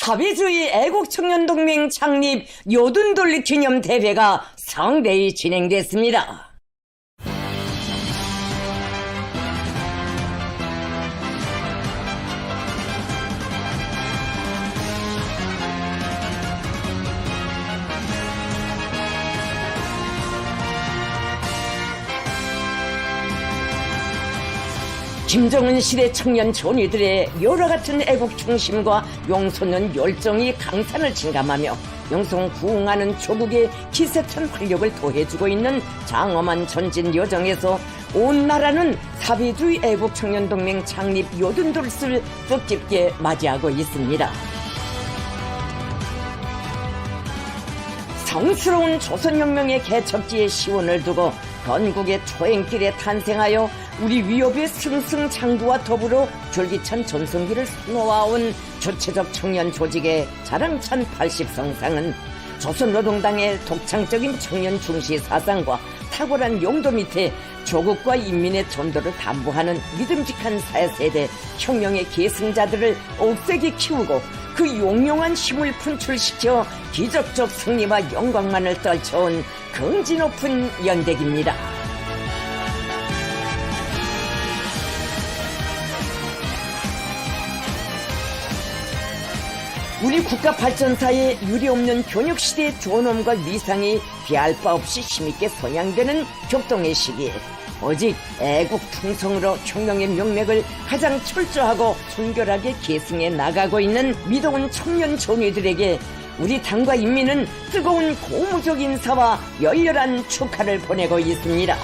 사회주의 애국청년동맹 창립 요둔돌 기념대회가 성대히 진행됐습니다. 김정은 시대 청년 존이들의 여러 같은 애국 중심과 용솟는 열정이 강산을 침감하며 영성 부흥하는 조국의 기세찬 활력을 더해주고 있는 장엄한 전진 여정에서 온 나라는 사회주의 애국청년동맹 창립 요둔돌을 뜻깊게 맞이하고 있습니다. 성스러운 조선혁명의 개척지의 시원을 두고 건국의 초행길에 탄생하여 우리 위협의 승승장구와 더불어 줄기찬 전성기를 수놓아온 주체적 청년 조직의 자랑찬 80성상은 조선노동당의 독창적인 청년 중시 사상과 탁월한 용도 밑에 조국과 인민의 전도를 담보하는 믿음직한 사회세대 혁명의 계승자들을 억세게 키우고 그 용용한 힘을 분출시켜 기적적 승리와 영광만을 떨쳐온 긍지 높은 연대기입니다. 우리 국가 발전사에 유례없는 교육시대의 존엄과 위상이 비할 바 없이 힘있게 선양되는 격동의 시기에 오직 애국 충성으로 혁명의 명맥을 가장 철저하고 순결하게 계승해 나가고 있는 믿어온 청년 존위들에게 우리 당과 인민은 뜨거운 고무적 인사와 열렬한 축하를 보내고 있습니다.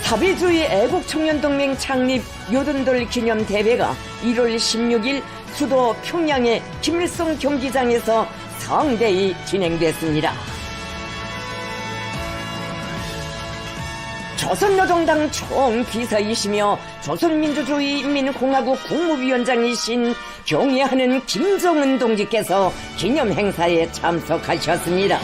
사회주의 애국청년동맹 창립 요둔돌 기념대회가 1월 16일 수도 평양의 김일성 경기장에서 성대히 진행됐습니다. 조선노동당 총비서이시며 조선민주주의인민공화국 국무위원장이신 경애하는 김정은 동지께서 기념행사에 참석하셨습니다.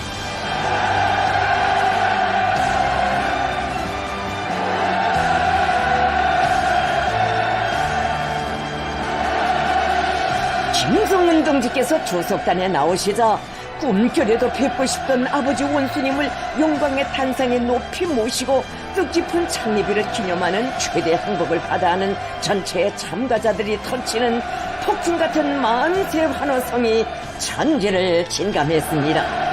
김정은 동지께서 주석단에 나오시자 꿈결에도 뵙고 싶던 아버지 원수님을 영광의 탄상에 높이 모시고 뜻깊은 창립일을 기념하는 최대 행복을 받아하는 전체 참가자들이 터치는 폭풍 같은 만세 환호성이 천지를 진감했습니다.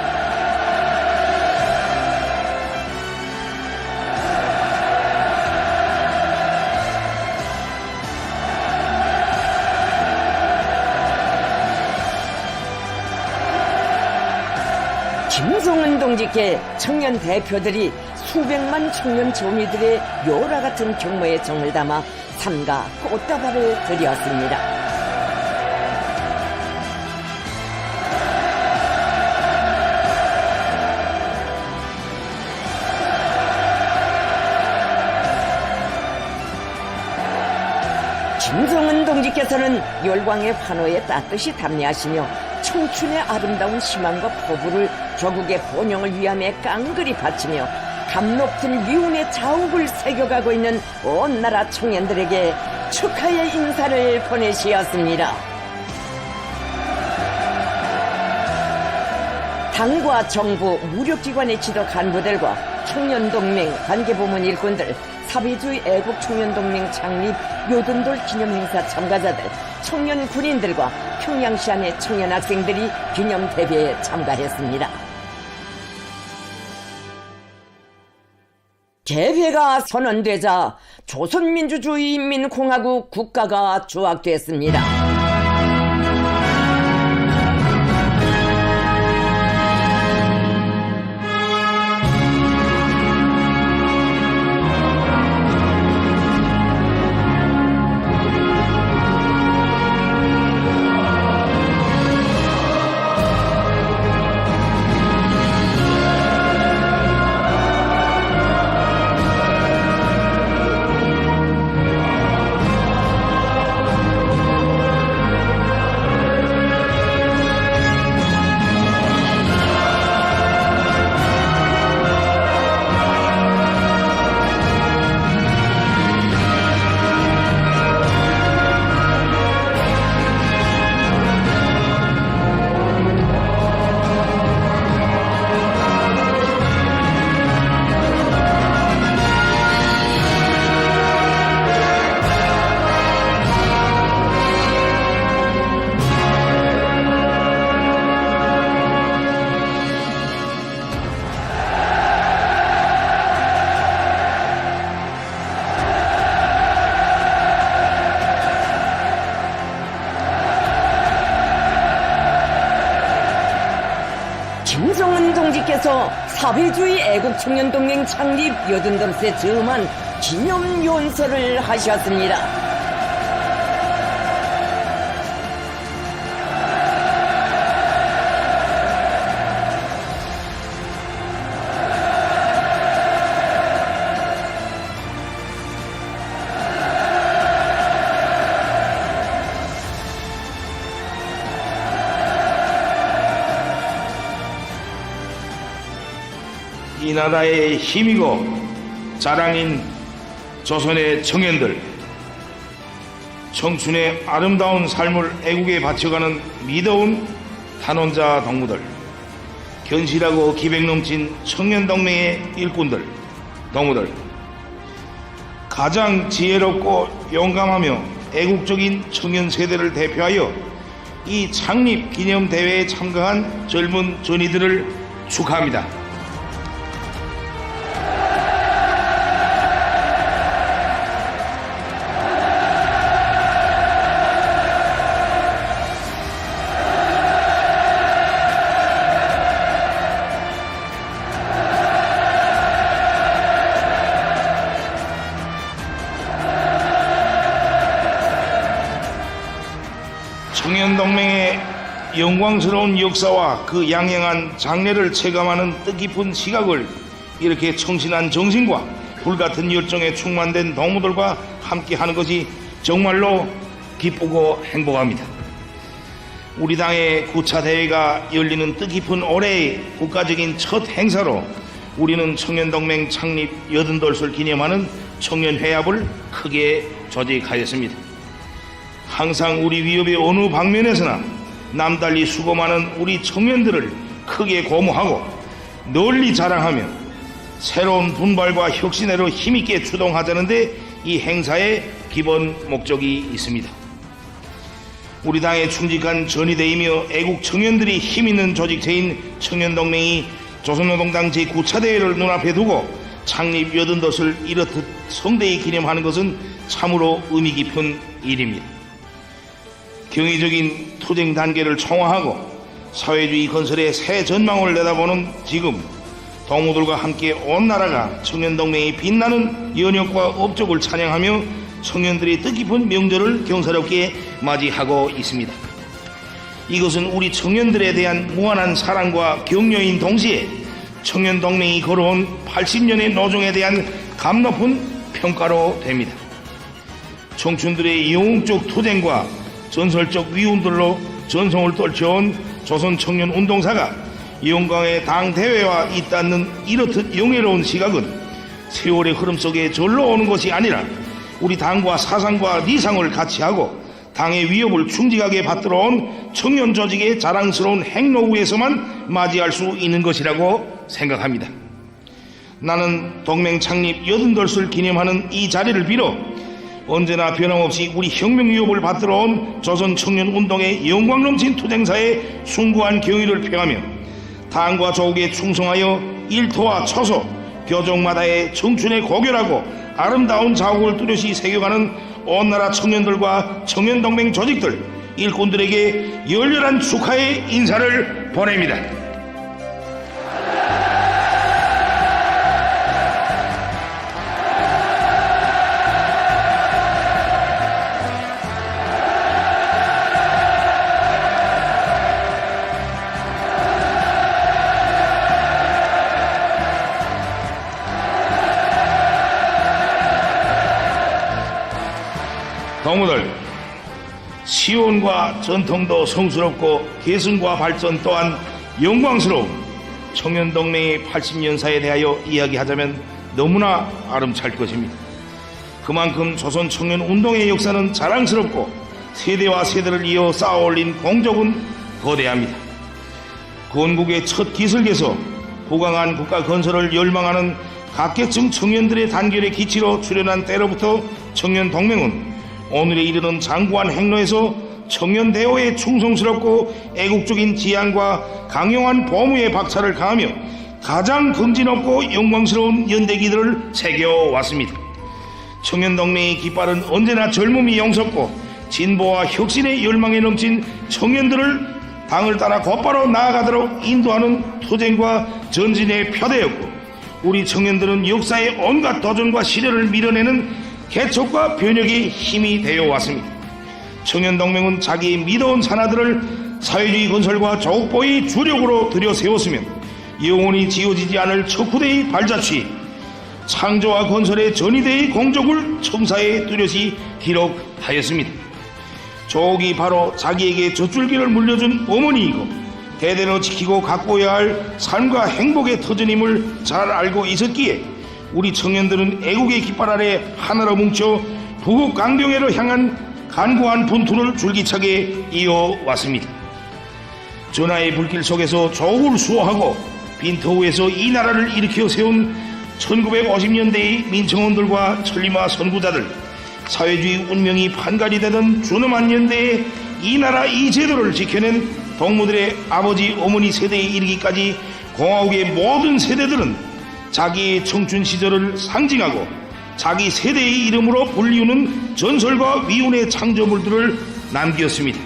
김정은 동지께 청년 대표들이 수백만 청년 정의들의 요라 같은 경모의 정을 담아 삼가 꽃다발을 드렸습니다. 김정은 동지께서는 열광의 환호에 따뜻이 답례하시며 청춘의 아름다운 희망과 포부를 조국의 번영을 위함에 깡그리 바치며 감높은 미운의 자욱을 새겨가고 있는 온 나라 청년들에게 축하의 인사를 보내시었습니다. 당과 정부, 무력기관의 지도 간부들과 청년동맹, 관계부문 일꾼들, 사회주의 애국청년동맹 창립 요둔돌 기념행사 참가자들, 청년 군인들과 평양시 안의 청년 학생들이 기념대회에 참가했습니다. 대회가 선언되자 조선민주주의인민공화국 국가가 조각됐습니다. 대구에서 사회주의 애국청년동맹 창립 85세 즈음한 기념연설을 하셨습니다. 이 나라의 힘이고 자랑인 조선의 청년들, 청춘의 아름다운 삶을 애국에 바쳐가는 미더운 탄원자 동무들, 견실하고 기백 넘친 청년동맹의 일꾼들, 동무들, 가장 지혜롭고 용감하며 애국적인 청년 세대를 대표하여 이 창립 기념대회에 참가한 젊은 전이들을 축하합니다. 청년동맹의 영광스러운 역사와 그 양양한 장래를 체감하는 뜻깊은 시각을 이렇게 청신한 정신과 불같은 열정에 충만된 동무들과 함께하는 것이 정말로 기쁘고 행복합니다. 우리 당의 9차 대회가 열리는 뜻깊은 올해의 국가적인 첫 행사로 우리는 청년동맹 창립 88을 기념하는 청년회합을 크게 조직하였습니다. 항상 우리 위협의 어느 방면에서나 남달리 수고 많은 우리 청년들을 크게 고무하고 널리 자랑하며 새로운 분발과 혁신으로 힘있게 추동하자는데 이 행사의 기본 목적이 있습니다. 우리 당의 충직한 전위대이며 애국 청년들이 힘있는 조직체인 청년동맹이 조선노동당 제9차 대회를 눈앞에 두고 창립 85을 이렇듯 성대히 기념하는 것은 참으로 의미 깊은 일입니다. 경이적인 투쟁 단계를 총화하고 사회주의 건설의 새 전망을 내다보는 지금 동무들과 함께 온 나라가 청년동맹의 빛나는 연혁과 업적을 찬양하며 청년들의 뜻깊은 명절을 경사롭게 맞이하고 있습니다. 이것은 우리 청년들에 대한 무한한 사랑과 격려인 동시에 청년동맹이 걸어온 80년의 노정에 대한 감 높은 평가로 됩니다. 청춘들의 영웅적 투쟁과 전설적 위운들로 전성을 떨쳐온 조선청년운동사가 영광의 당대회와 잇닿는 이렇듯 영예로운 시각은 세월의 흐름 속에 절로 오는 것이 아니라 우리 당과 사상과 리상을 같이 하고 당의 위협을 충직하게 받들어온 청년 조직의 자랑스러운 행로 위에서만 맞이할 수 있는 것이라고 생각합니다. 나는 동맹 창립 88을 기념하는 이 자리를 빌어 언제나 변함없이 우리 혁명 위협을 받들어온 조선청년운동의 영광 넘친 투쟁사의 숭고한 경의를 표하며 당과 조국에 충성하여 일터와 처소, 교정마다의 청춘의 고결하고 아름다운 자국을 뚜렷이 새겨가는 온 나라 청년들과 청년동맹 조직들, 일꾼들에게 열렬한 축하의 인사를 보냅니다. 동무들, 시온과 전통도 성스럽고 계승과 발전 또한 영광스러운 청년동맹의 80년사에 대하여 이야기하자면 너무나 아름찰 것입니다. 그만큼 조선청년운동의 역사는 자랑스럽고 세대와 세대를 이어 쌓아올린 공적은 거대합니다. 건국의 첫 기슭에서 부강한 국가 건설을 열망하는 각계층 청년들의 단결의 기치로 출현한 때로부터 청년동맹은 오늘에 이르는 장구한 행로에서 청년대오에 충성스럽고 애국적인 지향과 강용한 보무의 박차를 가하며 가장 긍지높고 영광스러운 연대기들을 새겨왔습니다. 청년동맹의 깃발은 언제나 젊음이 영섭고 진보와 혁신의 열망에 넘친 청년들을 당을 따라 곧바로 나아가도록 인도하는 투쟁과 전진의 표대였고, 우리 청년들은 역사의 온갖 도전과 시련을 밀어내는 개척과 변혁의 힘이 되어 왔습니다. 청년동맹은 자기 믿어온 산하들을 사회주의 건설과 조국보의 주력으로 들여세웠으면 영원히 지워지지 않을 척후대의 발자취, 창조와 건설의 전위대의 공적을 청사에 뚜렷이 기록하였습니다. 조국이 바로 자기에게 젖줄기를 물려준 어머니이고 대대로 지키고 가꿔야 할 삶과 행복의 터전임을 잘 알고 있었기에 우리 청년들은 애국의 깃발 아래 하나로 뭉쳐 부국 강병회로 향한 간구한 분투를 줄기차게 이어왔습니다. 전하의 불길 속에서 조국을 수호하고 빈터우에서 이 나라를 일으켜 세운 1950년대의 민청원들과 천리마 선구자들, 사회주의 운명이 판갈이 되던 준엄한 연대에 이 나라 이 제도를 지켜낸 동무들의 아버지 어머니 세대에 이르기까지 공화국의 모든 세대들은 자기의 청춘 시절을 상징하고 자기 세대의 이름으로 불리우는 전설과 위운의 창조물들을 남겼습니다.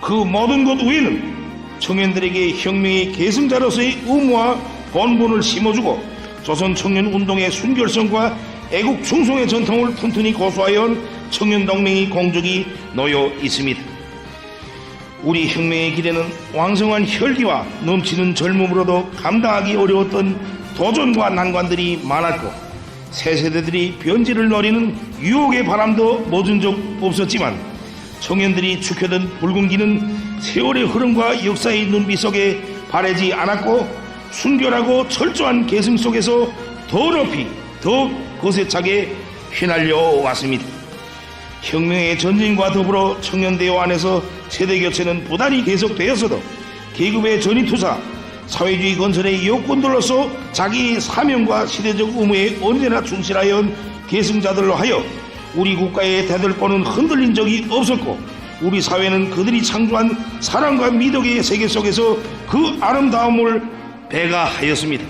그 모든 것 외에는 청년들에게 혁명의 계승자로서의 의무와 본분을 심어주고 조선 청년운동의 순결성과 애국 충성의 전통을 튼튼히 고수하여 온 청년동맹의 공적이 놓여 있습니다. 우리 혁명의 길에는 왕성한 혈기와 넘치는 젊음으로도 감당하기 어려웠던 도전과 난관들이 많았고 새 세대들이 변질을 노리는 유혹의 바람도 멎은 적 없었지만 청년들이 축혀든 붉은 기는 세월의 흐름과 역사의 눈빛 속에 바래지 않았고 순결하고 철저한 계승 속에서 더 높이 더 거세차게 휘날려 왔습니다. 혁명의 전진과 더불어 청년대회 안에서 세대교체는 부단히 계속되었어도 계급의 전위투사, 사회주의 건설의 여건들로서 자기 사명과 시대적 의무에 언제나 충실하여 온 계승자들로 하여 우리 국가의 대들보는 흔들린 적이 없었고 우리 사회는 그들이 창조한 사랑과 미덕의 세계 속에서 그 아름다움을 배가하였습니다.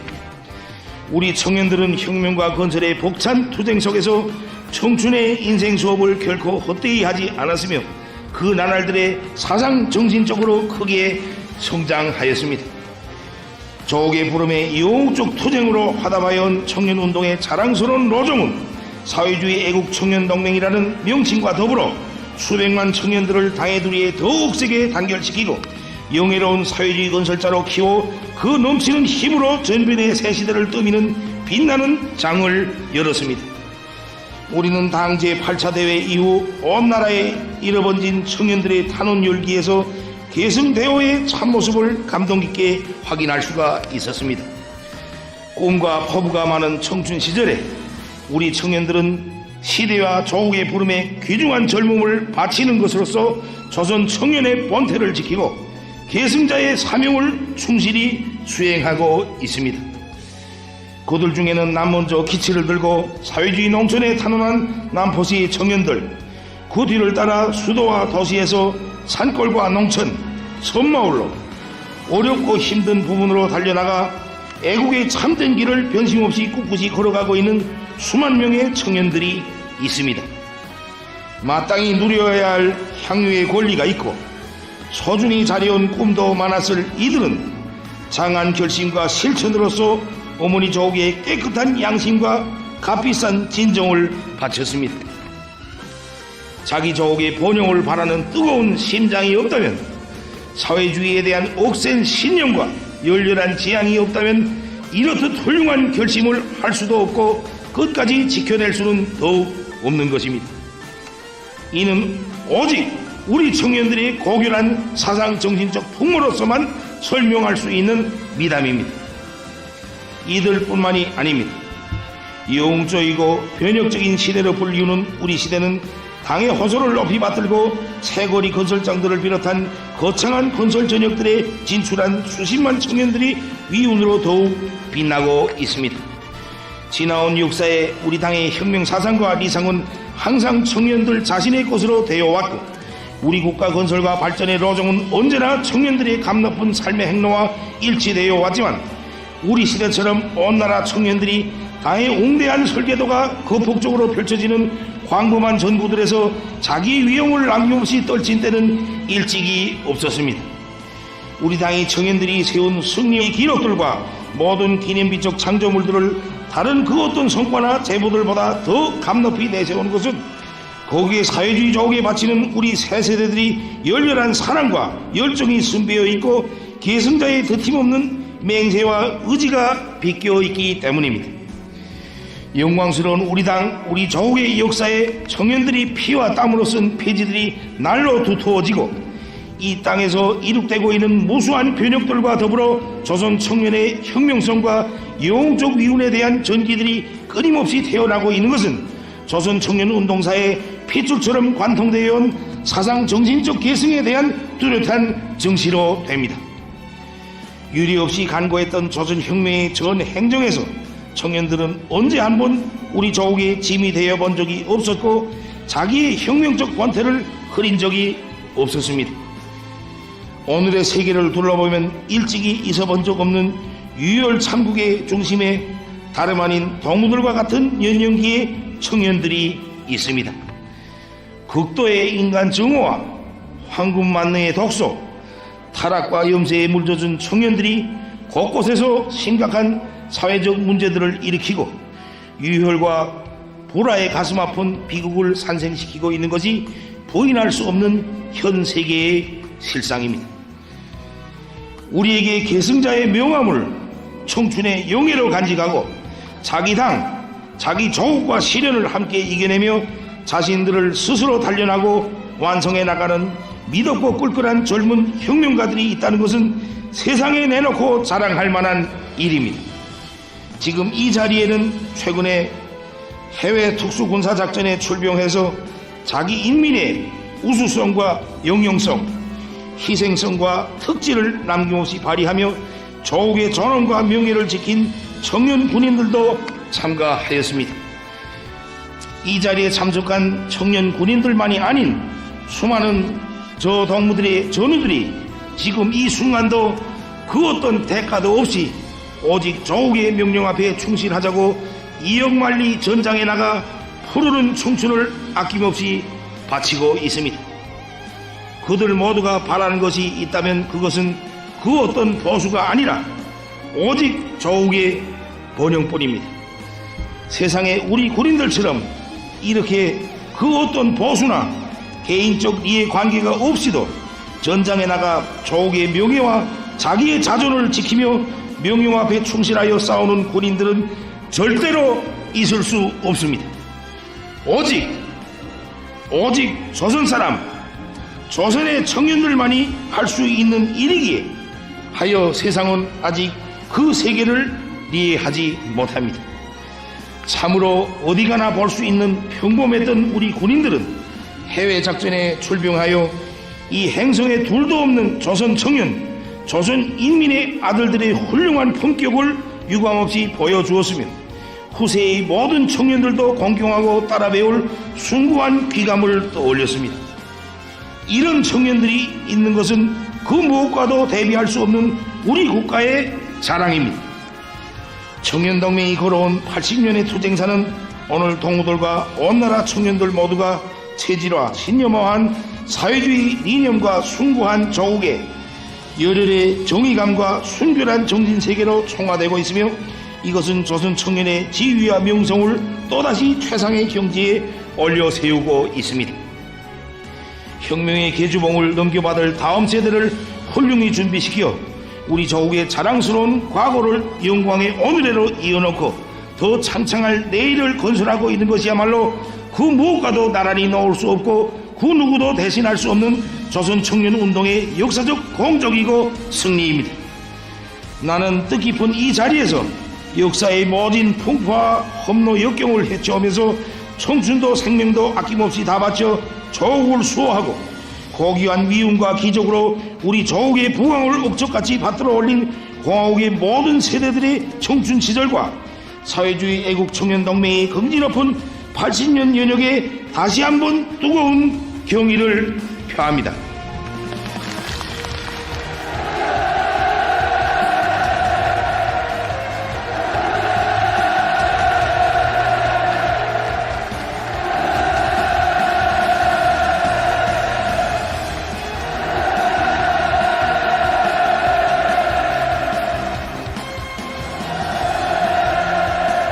우리 청년들은 혁명과 건설의 벅찬 투쟁 속에서 청춘의 인생 수업을 결코 헛되이 하지 않았으며 그 나날들의 사상 정신적으로 크게 성장하였습니다. 조국의 부름에 영웅적 투쟁으로 화답하여 온 청년운동의 자랑스러운 로정은 사회주의 애국 청년동맹이라는 명칭과 더불어 수백만 청년들을 당해두리에 더욱 세게 단결시키고 영예로운 사회주의 건설자로 키워 그 넘치는 힘으로 전변의 새 시대를 떠미는 빛나는 장을 열었습니다. 우리는 당 제8차 대회 이후 온 나라에 일어번진 청년들의 탄원 열기에서 계승대호의 참모습을 감동 깊게 확인할 수가 있었습니다. 꿈과 포부가 많은 청춘 시절에 우리 청년들은 시대와 조국의 부름에 귀중한 젊음을 바치는 것으로서 조선 청년의 본태를 지키고 계승자의 사명을 충실히 수행하고 있습니다. 그들 중에는 남먼저 기치를 들고 사회주의 농촌에 탄원한 남포시 청년들, 그 뒤를 따라 수도와 도시에서 산골과 농촌, 섬마을로 어렵고 힘든 부분으로 달려나가 애국의 참된 길을 변심없이 꿋꿋이 걸어가고 있는 수만 명의 청년들이 있습니다. 마땅히 누려야 할 향유의 권리가 있고 소중히 자리온 꿈도 많았을 이들은 장한 결심과 실천으로서 어머니 조국의 깨끗한 양심과 값비싼 진정을 바쳤습니다. 자기 조국의 번영을 바라는 뜨거운 심장이 없다면, 사회주의에 대한 억센 신념과 열렬한 지향이 없다면 이렇듯 훌륭한 결심을 할 수도 없고 끝까지 지켜낼 수는 더욱 없는 것입니다. 이는 오직 우리 청년들의 고결한 사상 정신적 풍모로서만 설명할 수 있는 미담입니다. 이들뿐만이 아닙니다. 영웅적이고 변혁적인 시대로 불리우는 우리 시대는 당의 호소를 높이 받들고 새거리 건설장들을 비롯한 거창한 건설 전역들에 진출한 수십만 청년들이 위운으로 더욱 빛나고 있습니다. 지나온 역사에 우리 당의 혁명 사상과 리상은 항상 청년들 자신의 것으로 되어왔고 우리 국가 건설과 발전의 로정은 언제나 청년들의 감높은 삶의 행로와 일치되어 왔지만 우리 시대처럼 온 나라 청년들이 당의 웅대한 설계도가 거폭적으로 펼쳐지는 광범한 전구들에서 자기 위용을 남김없이 떨친 때는 일찍이 없었습니다. 우리 당의 청년들이 세운 승리의 기록들과 모든 기념비적 창조물들을 다른 그 어떤 성과나 제보들보다 더 감높이 내세우는 것은 거기에 사회주의 조국에 바치는 우리 새 세대들이 열렬한 사랑과 열정이 숨배어 있고 계승자의 드팀없는 맹세와 의지가 비껴 있기 때문입니다. 영광스러운 우리 당, 우리 조국의 역사에 청년들이 피와 땀으로 쓴 페이지들이 날로 두터워지고 이 땅에서 이룩되고 있는 무수한 변혁들과 더불어 조선 청년의 혁명성과 영웅적 위운에 대한 전기들이 끊임없이 태어나고 있는 것은 조선 청년 운동사의 핏줄처럼 관통되어 온 사상 정신적 계승에 대한 뚜렷한 증시로 됩니다. 유리 없이 간고했던 조선혁명의 전 행정에서 청년들은 언제 한번 우리 조국의 짐이 되어 본 적이 없었고 자기의 혁명적 권태를 흐린 적이 없었습니다. 오늘의 세계를 둘러보면 일찍이 있어본 적 없는 유혈 참국의 중심에 다름 아닌 동무들과 같은 연령기의 청년들이 있습니다. 극도의 인간 증오와 황금 만능의 독소, 타락과 염세에 물젖은 청년들이 곳곳에서 심각한 사회적 문제들을 일으키고 유혈과 보라의 가슴 아픈 비극을 산생시키고 있는 것이 부인할 수 없는 현 세계의 실상입니다. 우리에게 계승자의 명함을 청춘의 영예로 간직하고 자기 당, 자기 조국과 시련을 함께 이겨내며 자신들을 스스로 단련하고 완성해 나가는 믿었고 꿀꿀한 젊은 혁명가들이 있다는 것은 세상에 내놓고 자랑할 만한 일입니다. 지금 이 자리에는 최근에 해외 특수군사작전에 출병해서 자기 인민의 우수성과 영영성, 희생성과 특질을 남김없이 발휘하며 조국의 존엄과 명예를 지킨 청년 군인들도 참가하였습니다. 이 자리에 참석한 청년 군인들만이 아닌 수많은 저 동무들의 전우들이 지금 이 순간도 그 어떤 대가도 없이 오직 조국의 명령 앞에 충실하자고 이역만리 전장에 나가 푸르른 청춘을 아낌없이 바치고 있습니다. 그들 모두가 바라는 것이 있다면 그것은 그 어떤 보수가 아니라 오직 조국의 번영뿐입니다. 세상에 우리 군인들처럼 이렇게 그 어떤 보수나 개인적 이해관계가 없이도 전장에 나가 조국의 명예와 자기의 자존을 지키며 명령 앞에 충실하여 싸우는 군인들은 절대로 있을 수 없습니다. 오직 조선 사람, 조선의 청년들만이 할 수 있는 일이기에 하여 세상은 아직 그 세계를 이해하지 못합니다. 참으로 어디 가나 볼 수 있는 평범했던 우리 군인들은 해외 작전에 출병하여 이 행성에 둘도 없는 조선 청년, 조선 인민의 아들들의 훌륭한 품격을 유감없이 보여주었으며 후세의 모든 청년들도 공경하고 따라 배울 숭고한 귀감을 떠올렸습니다. 이런 청년들이 있는 것은 그 무엇과도 대비할 수 없는 우리 국가의 자랑입니다. 청년동맹이 걸어온 80년의 투쟁사는 오늘 동무들과 온 나라 청년들 모두가 체질화, 신념화한 사회주의 이념과 숭고한 조국의 열혈의 정의감과 순결한 정신세계로 총화되고 있으며 이것은 조선 청년의 지위와 명성을 또다시 최상의 경지에 올려세우고 있습니다. 혁명의 계주봉을 넘겨받을 다음 세대를 훌륭히 준비시켜 우리 조국의 자랑스러운 과거를 영광의 오늘에로 이어놓고 더 창창할 내일을 건설하고 있는 것이야말로 그 무엇과도 나란히 놓을 수 없고 그 누구도 대신할 수 없는 조선 청년 운동의 역사적 공적이고 승리입니다. 나는 뜻깊은 이 자리에서 역사의 모진 풍파와 험로 역경을 헤쳐오면서 청춘도 생명도 아낌없이 다 바쳐 조국을 수호하고 고귀한 미움과 기적으로 우리 조국의 부강을 억척같이 받들어 올린 공화국의 모든 세대들의 청춘 시절과 사회주의 애국 청년동맹의 긍지 높은 80년 연역에 다시 한번 뜨거운 경의를 표합니다.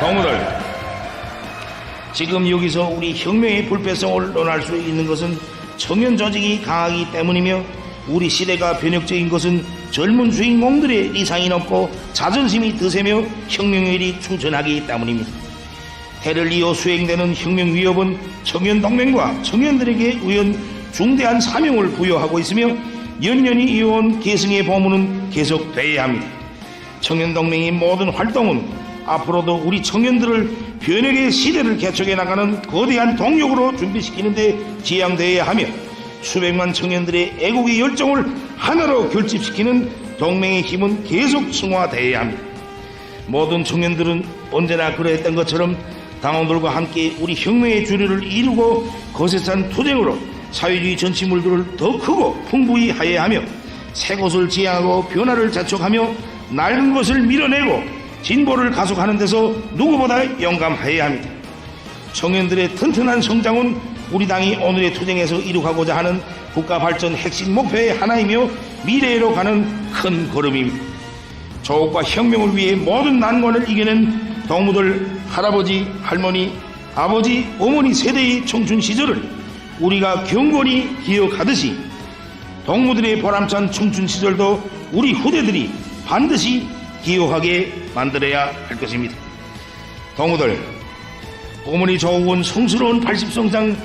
동무들, 지금 여기서 우리 혁명의 불패성을 논할 수 있는 것은 청년 조직이 강하기 때문이며 우리 시대가 변혁적인 것은 젊은 주인공들의 리상이 높고 자존심이 드세며 혁명일이 충천하기 때문입니다. 해를 이어 수행되는 혁명 위협은 청년동맹과 청년들에게 의한 중대한 사명을 부여하고 있으며 연년이 이어온 계승의 보문은 계속돼야 합니다. 청년동맹의 모든 활동은 앞으로도 우리 청년들을 변혁의 시대를 개척해 나가는 거대한 동력으로 준비시키는데 지향되어야 하며 수백만 청년들의 애국의 열정을 하나로 결집시키는 동맹의 힘은 계속 승화되어야 합니다. 모든 청년들은 언제나 그랬던 것처럼 당원들과 함께 우리 혁명의 주류를 이루고 거세찬 투쟁으로 사회주의 전치물들을 더 크고 풍부히 하여야 하며 새 것을 지향하고 변화를 자촉하며 낡은 것을 밀어내고 진보를 가속하는 데서 누구보다 용감해야 합니다. 청년들의 튼튼한 성장은 우리 당이 오늘의 투쟁에서 이룩하고자 하는 국가발전 핵심 목표의 하나이며 미래로 가는 큰 걸음입니다. 조국과 혁명을 위해 모든 난관을 이겨낸 동무들, 할아버지, 할머니, 아버지, 어머니 세대의 청춘 시절을 우리가 경건히 기억하듯이 동무들의 보람찬 청춘 시절도 우리 후대들이 반드시 기억하게 만들어야 할 것입니다. 동무들, 어머니 조국은 성스러운 80성장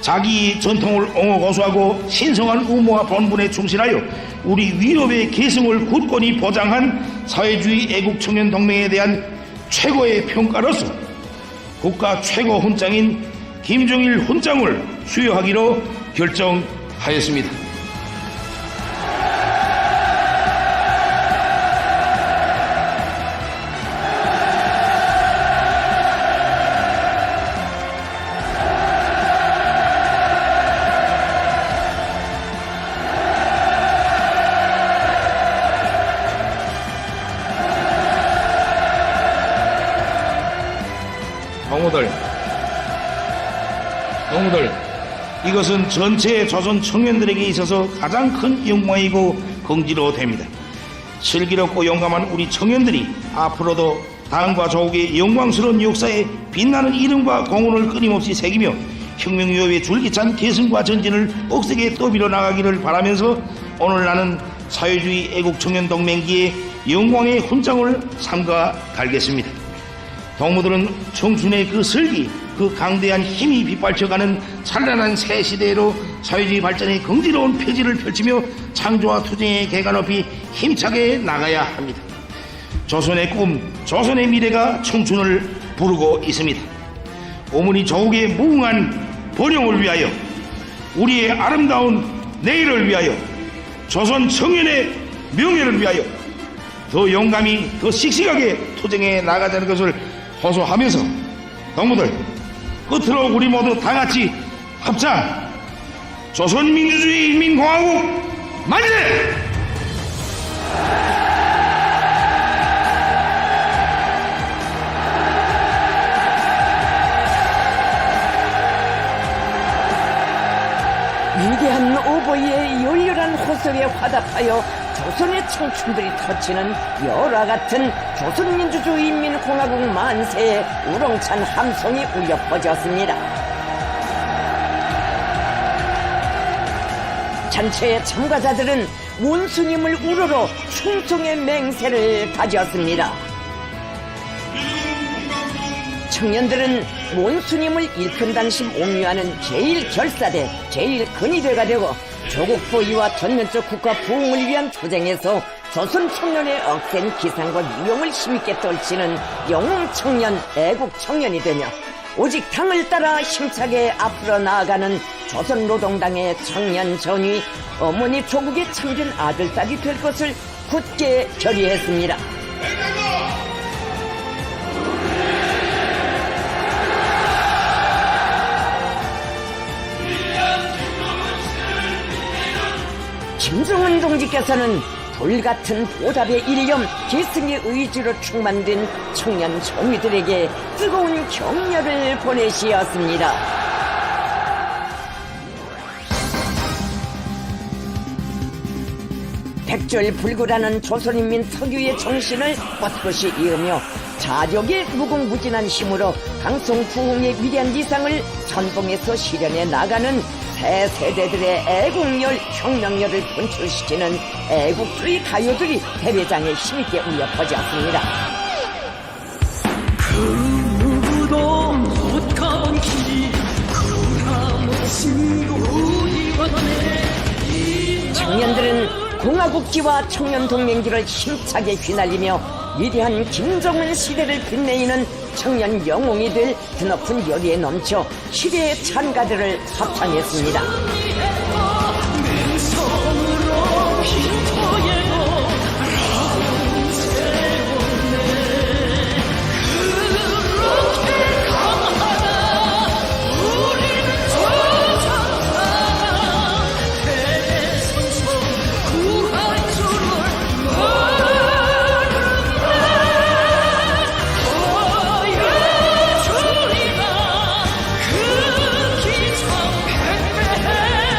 자기 전통을 옹호고수하고 신성한 의무와 본분에 충실하여 우리 위협의 계승을 굳건히 보장한 사회주의 애국청년동맹에 대한 최고의 평가로서 국가 최고 훈장인 김정일 훈장을 수여하기로 결정하였습니다. 동무들, 이것은 전체 조선 청년들에게 있어서 가장 큰 영광이고 긍지로 됩니다. 슬기롭고 용감한 우리 청년들이 앞으로도 당과 조국의 영광스러운 역사에 빛나는 이름과 공헌을 끊임없이 새기며 혁명위협의 줄기찬 계승과 전진을 억세게 떠밀어 나가기를 바라면서 오늘 나는 사회주의 애국청년동맹기의 영광의 훈장을 삼가 달겠습니다. 동무들은 청춘의 그 슬기, 그 강대한 힘이 빗발쳐가는 찬란한 새 시대로 사회주의 발전의 긍지로운 표지를 펼치며 창조와 투쟁의 개가 높이 힘차게 나가야 합니다. 조선의 꿈, 조선의 미래가 청춘을 부르고 있습니다. 어머니 조국의 무궁한 번영을 위하여, 우리의 아름다운 내일을 위하여, 조선 청년의 명예를 위하여 더 용감히, 더 씩씩하게 투쟁해 나가자는 것을 호소하면서 동무들, 끝으로 우리 모두 다같이 합창 조선민주주의 인민공화국 만세! 위대한 오보이의 열렬한 호소에 화답하여 조선의 청춘들이 터치는 열화 같은 조선민주주의인민공화국 만세의 우렁찬 함성이 울려 퍼졌습니다. 전체의 참가자들은 원수님을 우러러 충성의 맹세를 가졌습니다. 청년들은 원수님을 일편단심 옹유하는 제1결사대, 제1근위대가 되고 조국 보위와 전면적 국가 부흥을 위한 투쟁에서 조선 청년의 억센 기상과 위용을 힘있게 떨치는 영웅 청년, 애국 청년이 되며 오직 당을 따라 힘차게 앞으로 나아가는 조선노동당의 청년 전위, 어머니 조국의 참된 아들딸이 될 것을 굳게 결의했습니다. 김정은 동지께서는 불같은 보답의 일념, 계승의 의지로 충만된 청년 전위들에게 뜨거운 격려를 보내시었습니다. 백절불구라는 조선인민 석유의 정신을 꼿꼿이 이으며 자력의 무궁무진한 힘으로 강성 부흥의 위대한 이상을 선봉에서 실현해 나가는 새 세대들의 애국열, 혁명열을 분출시키는 애국주의 가요들이 대회장에 힘있게 울려 퍼졌습니다. 그 누구도 못 가본 길, 그 친구 이번에 청년들은 공화국기와 청년동맹기를 힘차게 휘날리며 위대한 김정은 시대를 빛내이는 청년 영웅이 될 드높은 열의에 넘쳐 시대의 찬가들을 합창했습니다. 맨손으로 빈터에도 그렇게 강하다 우리는 저장하다 대성소 구한 줄을 모른다 보여주리라 그 기적 백배해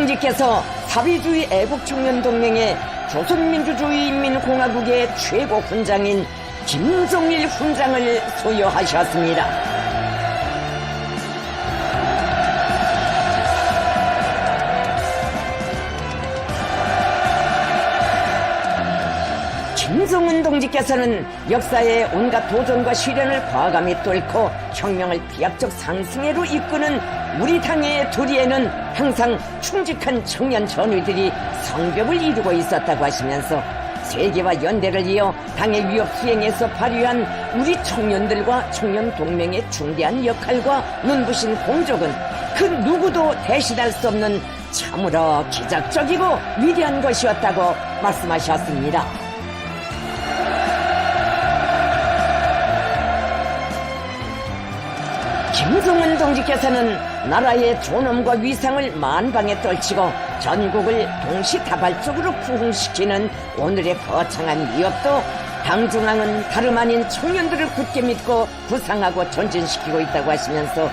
동지께서 사회주의 애국청년동맹의 조선민주주의인민공화국의 최고 훈장인 김종일 훈장을 소유하셨습니다. 김정은 동지께서는 역사의 온갖 도전과 시련을 과감히 뚫고 혁명을 비약적 상승회로 이끄는 우리 당의 도리에는 항상 충직한 청년 전우들이 성벽을 이루고 있었다고 하시면서 세계와 연대를 이어 당의 위협 수행에서 발휘한 우리 청년들과 청년동맹의 중대한 역할과 눈부신 공적은 그 누구도 대신할 수 없는 참으로 기적적이고 위대한 것이었다고 말씀하셨습니다. 김정은 동지께서는 나라의 존엄과 위상을 만방에 떨치고 전국을 동시다발적으로 부흥시키는 오늘의 거창한 위협도 당중앙은 다름 아닌 청년들을 굳게 믿고 구상하고 전진시키고 있다고 하시면서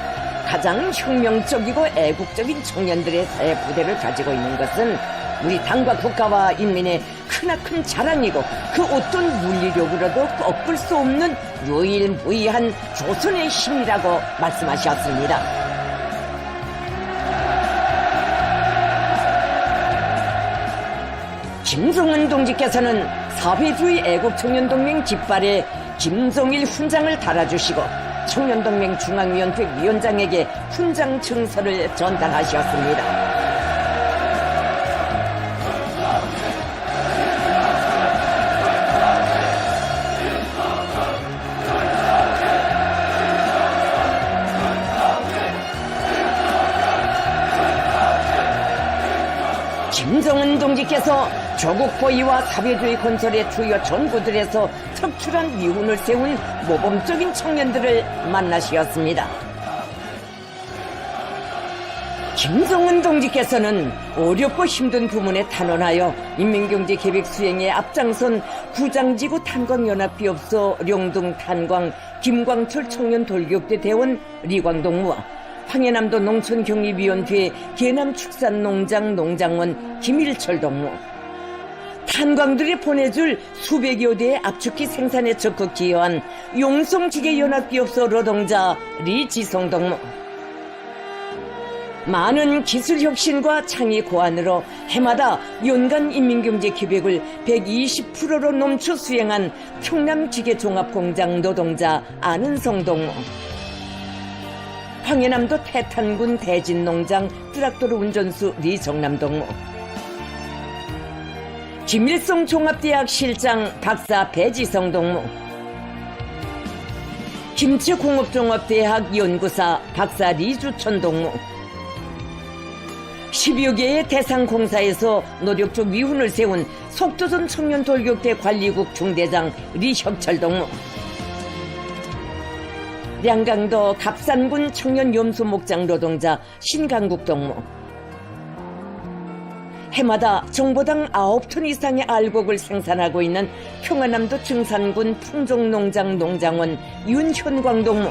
가장 혁명적이고 애국적인 청년들의 대부대를 가지고 있는 것은 우리 당과 국가와 인민의 크나큰 자랑이고 그 어떤 물리력으로도 꺾을 수 없는 유일무이한 조선의 힘이라고 말씀하셨습니다. 김정은 동지께서는 사회주의 애국청년동맹 깃발에 김종일 훈장을 달아주시고 청년동맹 중앙위원회 위원장에게 훈장 증서를 전달하셨습니다. 김정은 동지께서 조국 보위와 사회주의 건설의 주요 전구들에서 척출한 미운을 세운 모범적인 청년들을 만나시었습니다. 김정은 동지께서는 어렵고 힘든 부문에 탄원하여 인민경제계획 수행에 앞장선 구장지구 탄광연합기업소 룡등 탄광 김광철 청년돌격대 대원 리광동무와 황해남도 농촌경리위원회 계남축산농장 농장원 김일철 동무, 탄광들이 보내줄 수백여 대의 압축기 생산에 적극 기여한 용성지게연합기업소 노동자 리지성 동무, 많은 기술혁신과 창의 고안으로 해마다 연간 인민경제기획을 120%로 넘쳐 수행한 평남기계종합공장 노동자 안은성 동무, 황해남도 태탄군 대진농장 트랙터로 운전수 리정남 동무, 김일성 종합대학 실장 박사 배지성 동무, 김치공업종합대학 연구사 박사 리주천 동무, 10여 개의 대상공사에서 노력적 위훈을 세운 속도전 청년돌격대 관리국 중대장 리혁철 동무, 량강도 갑산군 청년염수목장 노동자 신강국 동무, 해마다 정보당 9톤 이상의 알곡을 생산하고 있는 평안남도 증산군 풍족농장 농장원 윤현광 동무,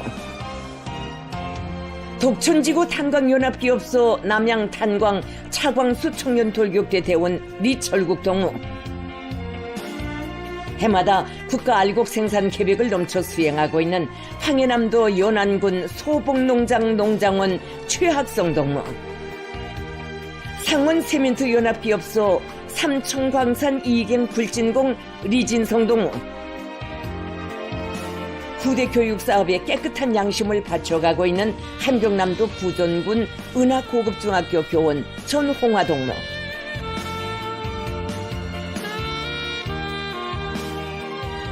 독천지구 탄광연합기업소 남양탄광 차광수 청년돌격대 대원 리철국 동무, 해마다 국가 알곡 생산 계획을 넘쳐 수행하고 있는 황해남도 연안군 소복농장 농장원 최학성 동무, 상원 세멘트 연합기업소 삼청광산 이갱 굴진공 리진성 동무, 후대 교육 사업에 깨끗한 양심을 바쳐가고 있는 한경남도 부전군 은하고급중학교 교원 전홍화 동무,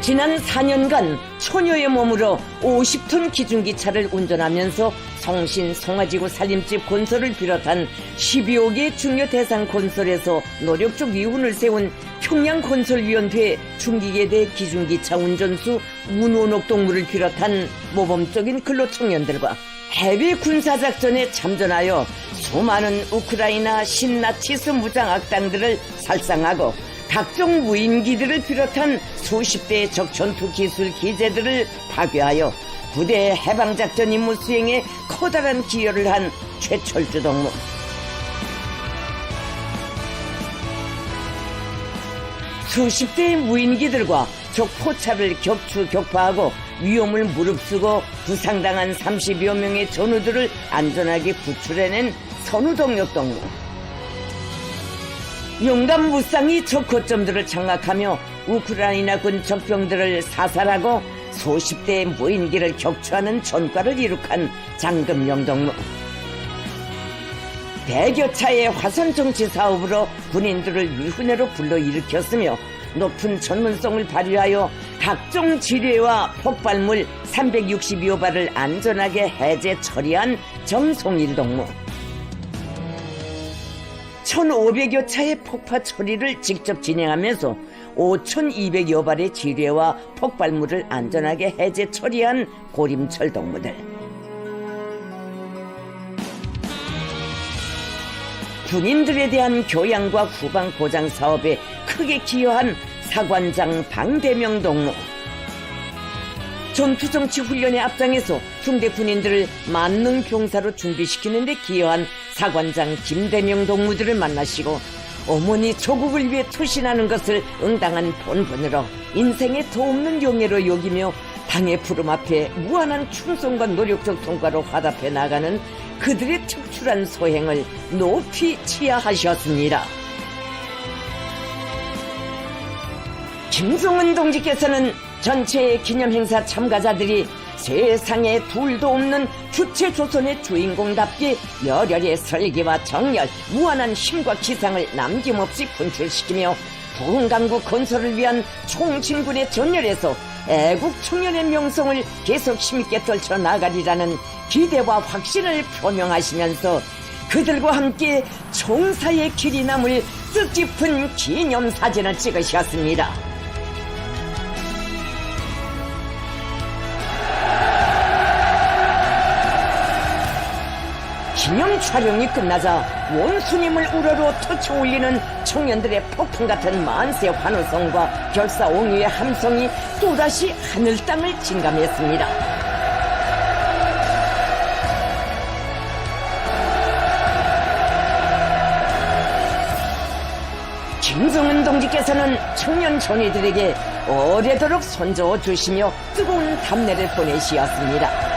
지난 4년간 처녀의 몸으로 50톤 기중기차를 운전하면서 성신, 송화지구 살림집 건설을 비롯한 12여 개 중요 대상 건설에서 노력적 위훈을 세운 평양건설위원회 중기계대 기중기차 운전수 문원옥 동무를 비롯한 모범적인 근로청년들과 해외 군사작전에 참전하여 수많은 우크라이나 신나치스 무장악당들을 살상하고 각종 무인기들을 비롯한 수십 대의 적전투 기술 기재들을 파괴하여 부대 해방작전 임무 수행에 커다란 기여를 한 최철주 동무, 수십 대의 무인기들과 적 포차를 격파하고 위험을 무릅쓰고 부상당한 30여 명의 전우들을 안전하게 구출해낸 선우동력 동무. 용감 무쌍이 적 거점들을 장악하며 우크라이나군 적병들을 사살하고 수십 대의 무인기를 격추하는 전과를 이룩한 장금영 동무. 100여 차의 화산 정치 사업으로 군인들을 위훈회로 불러일으켰으며 높은 전문성을 발휘하여 각종 지뢰와 폭발물 360여 발을 안전하게 해제 처리한 정송일 동무. 1500여 차의 폭파 처리를 직접 진행하면서 5200여 발의 지뢰와 폭발물을 안전하게 해제 처리한 고림철 동무들. 군인들에 대한 교양과 후방 보장 사업에 크게 기여한 사관장 방대명 동무. 전투정치 훈련에 앞장에서 중대 군인들을 만능 병사로 준비시키는 데 기여한 사관장 김대명 동무들을 만나시고 어머니 조국을 위해 투신하는 것을 응당한 본분으로 인생의 도없는 용예로 여기며 당의 부름 앞에 무한한 충성과 노력적 통과로 화답해 나가는 그들의 특출한 소행을 높이 치하하셨습니다. 김종은 동지께서는 전체 기념행사 참가자들이 세상에 둘도 없는 주체 조선의 주인공답게 열혈의 설계와 정열, 무한한 힘과 기상을 남김없이 분출시키며 부흥강국 건설을 위한 총진군의 전열에서 애국 청년의 명성을 계속 힘있게 떨쳐나가리라는 기대와 확신을 표명하시면서 그들과 함께 총사의 길이 남을 뜻깊은 기념사진을 찍으셨습니다. 기념 촬영이 끝나자 원수님을 우러러 터쳐올리는 청년들의 폭풍같은 만세 환호성과 결사옹위의 함성이 또다시 하늘 땅을 진감했습니다. 김정은 동지께서는 청년 전위들에게 오래도록 손저어 주시며 뜨거운 답례를 보내시었습니다.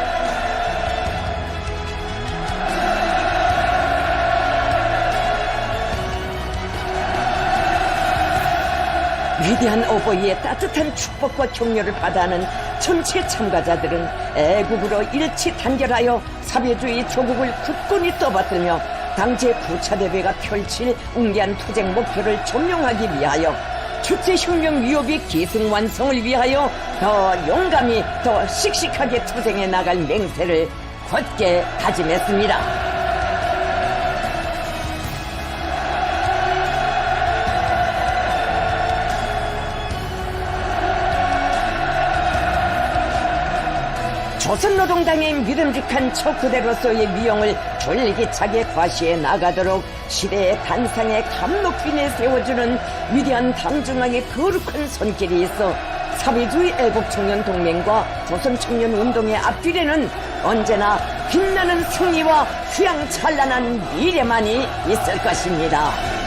위대한 어버이의 따뜻한 축복과 격려를 받아하는 전체 참가자들은 애국으로 일치 단결하여 사회주의 조국을 굳건히 떠받들며 당제 부차대회가 펼칠 웅대한 투쟁 목표를 점령하기 위하여 주체혁명 위협의 기승완성을 위하여 더 용감히 더 씩씩하게 투쟁해 나갈 맹세를 굳게 다짐했습니다. 조선노동당의 믿음직한 척후대로서의 위용을 졸기차게 과시해 나가도록 시대의 단상에 감높이 내세워주는 위대한 당중앙의 거룩한 손길이 있어 사회주의 애국청년 동맹과 조선청년운동의 앞뒤에는 언제나 빛나는 승리와 휘황찬란한 미래만이 있을 것입니다.